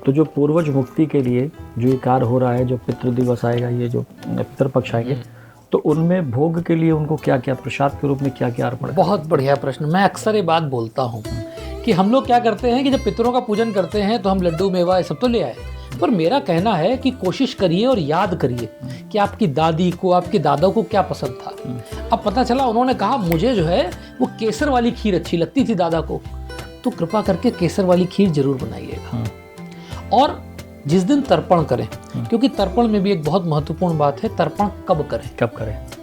तो जो पूर्वज मुक्ति के लिए जो ये कार्य हो रहा है, जो पितृ दिवस आएगा, ये जो पितृपक्ष आएंगे, तो उनमें भोग के लिए उनको क्या क्या प्रसाद के रूप में क्या क्या अर्पण? बहुत बढ़िया प्रश्न। मैं अक्सर ये बात बोलता हूँ कि हम लोग क्या करते हैं कि जब पितरों का पूजन करते हैं तो हम लड्डू मेवा ये सब तो ले आए, पर मेरा कहना है कि कोशिश करिए और याद करिए कि आपकी दादी को, आपके दादा को क्या पसंद था। अब पता चला उन्होंने कहा मुझे जो है वो केसर वाली खीर अच्छी लगती थी दादा को, तो कृपा करके केसर वाली खीर जरूर बनाइएगा। और जिस दिन तर्पण करें, क्योंकि तर्पण में भी एक बहुत महत्वपूर्ण बात है, तर्पण कब करें,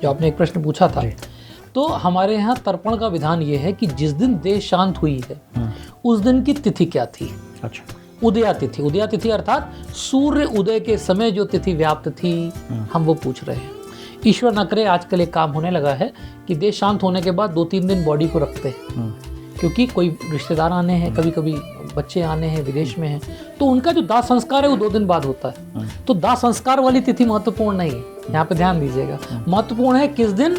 जो आपने एक प्रश्न पूछा था। तो हमारे यहाँ तर्पण का विधान ये है कि जिस दिन देह शांत हुई है उस दिन की तिथि क्या थी। अच्छा। उदया तिथि अर्थात सूर्य उदय के समय जो तिथि व्याप्त थी, हम वो पूछ रहे हैं। ईश्वर न करे आजकल एक काम होने लगा है कि देह शांत होने के बाद 2-3 दिन बॉडी को रखते हैं, क्योंकि कोई रिश्तेदार आने हैं, कभी कभी बच्चे आने हैं, विदेश में हैं, तो उनका जो दाह संस्कार है वो 2 दिन बाद होता है। तो दाह संस्कार वाली तिथि महत्वपूर्ण नहीं है, यहाँ पे ध्यान दीजिएगा। महत्वपूर्ण है किस दिन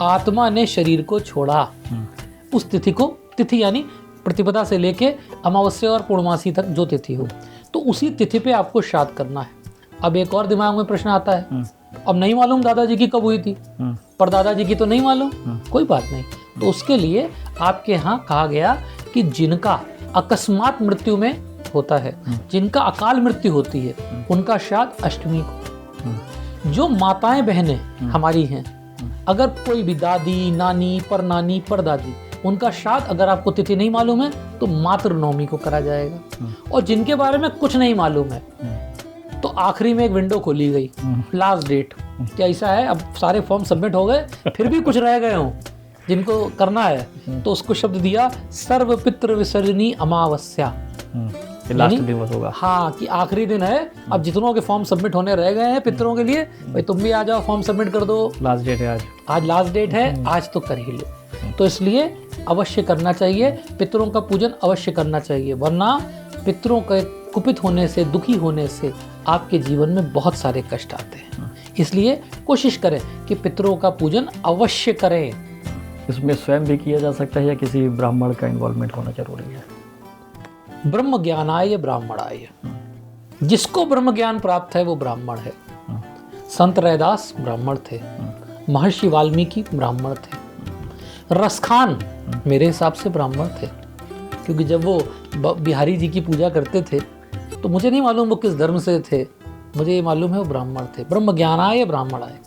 आत्मा ने शरीर को छोड़ा, उस तिथि को, तिथि यानी प्रतिपदा से लेके अमावस्या और पूर्णमासी तक जो तिथि हो, तो उसी तिथि पे आपको श्राद्ध करना है। अब एक और दिमाग में प्रश्न आता है, अब नहीं मालूम दादाजी की कब हुई थी, पर दादाजी की तो नहीं मालूम, कोई बात नहीं। तो उसके लिए आपके यहाँ कहा गया कि जिनका अकस्मात मृत्यु में होता है, जिनका अकाल मृत्यु होती है, उनका श्राद्ध अष्टमी को। जो माताएं बहनें हमारी हैं, अगर कोई भी दादी, नानी, परनानी, परदादी, उनका श्राद्ध अगर आपको तिथि नहीं मालूम है तो मातृ नवमी को करा जाएगा। और जिनके बारे में कुछ नहीं मालूम है तो आखिरी में एक विंडो खोली गई, लास्ट डेट। क्या ऐसा है, अब सारे फॉर्म सबमिट हो गए फिर भी कुछ रह गए हों जिनको करना है, तो उसको शब्द दिया सर्व पितृ विसर्जनी अमावस्या, लास्ट दिवस होगा। हाँ, कि आखिरी दिन है। अब जितनों के फॉर्म सबमिट होने रह गए हैं पितरों के लिए, भाई तुम भी आ जाओ, फॉर्म सबमिट कर दो। लास्ट डेट है आज लास्ट डेट है, आज तो कर ही लो। तो इसलिए अवश्य करना चाहिए, पितरों का पूजन अवश्य करना चाहिए, वरना पितरों के कुपित होने से, दुखी होने से आपके जीवन में बहुत सारे कष्ट आते हैं। इसलिए कोशिश करें कि पितरों का पूजन अवश्य करें। इसमें स्वयं भी किया जा सकता है या किसी ब्राह्मण का इन्वॉल्वमेंट होना जरूरी है? ब्रह्म ज्ञानाय ब्राह्मणाय, जिसको ब्रह्म ज्ञान प्राप्त है वो ब्राह्मण है। संत रैदास ब्राह्मण थे, महर्षि वाल्मीकि ब्राह्मण थे, रसखान मेरे हिसाब से ब्राह्मण थे, क्योंकि जब वो बिहारी जी की पूजा करते थे तो मुझे नहीं मालूम वो किस धर्म से थे, मुझे ये मालूम है वो ब्राह्मण थे। ब्रह्म ज्ञानाय ब्राह्मणाय,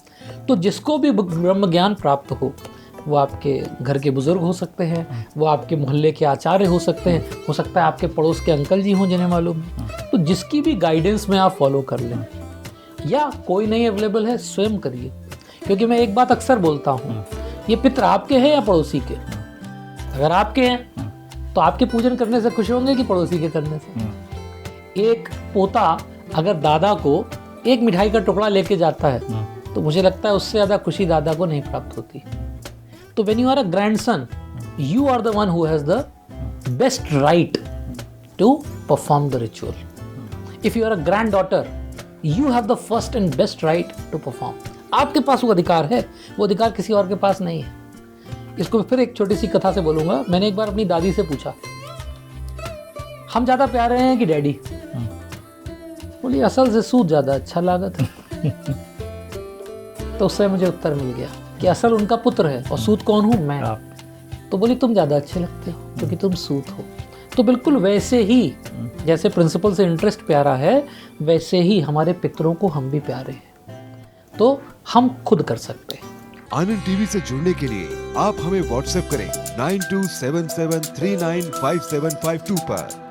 तो जिसको भी ब्रह्म ज्ञान प्राप्त हो, वो आपके घर के बुजुर्ग हो सकते हैं, वो आपके मोहल्ले के आचार्य हो सकते हैं, हो सकता है आपके पड़ोस के अंकल जी हों जिन्हें मालूम है, तो जिसकी भी गाइडेंस में आप फॉलो कर लें, या कोई नहीं अवेलेबल है स्वयं करिए। क्योंकि मैं एक बात अक्सर बोलता हूँ, ये पितर आपके हैं या पड़ोसी के? अगर आपके हैं तो आपके पूजन करने से खुश होंगे कि पड़ोसी के करने से? एक पोता अगर दादा को एक मिठाई का टुकड़ा लेके जाता है तो मुझे लगता है उससे ज़्यादा खुशी दादा को नहीं प्राप्त होती। तो when you are a grandson, you are the one who has the best right to perform the ritual. If you are a granddaughter, you have the first and best right to perform. आपके पास वो अधिकार है, वो अधिकार किसी और के पास नहीं है। इसको फिर एक छोटी सी कथा से बोलूँगा। मैंने एक बार अपनी दादी से पूछा, हम ज़्यादा प्यारे हैं कि डैडी? बोली असल से सूद ज़्यादा अच्छा लागत है। तो उससे मुझे उत्तर मिल गया कि असल उनका पुत्र है और सूत कौन हूँ मैं। तो बोली तुम ज़्यादा अच्छे लगते हो क्योंकि तुम सूत हो। तो बिल्कुल वैसे ही जैसे प्रिंसिपल से इंटरेस्ट प्यारा है, वैसे ही हमारे पितरों को हम भी प्यारे हैं, तो हम खुद कर सकते हैं। आनंद टीवी से जुड़ने के लिए आप हमें व्हाट्सएप करें 9277395752 पर।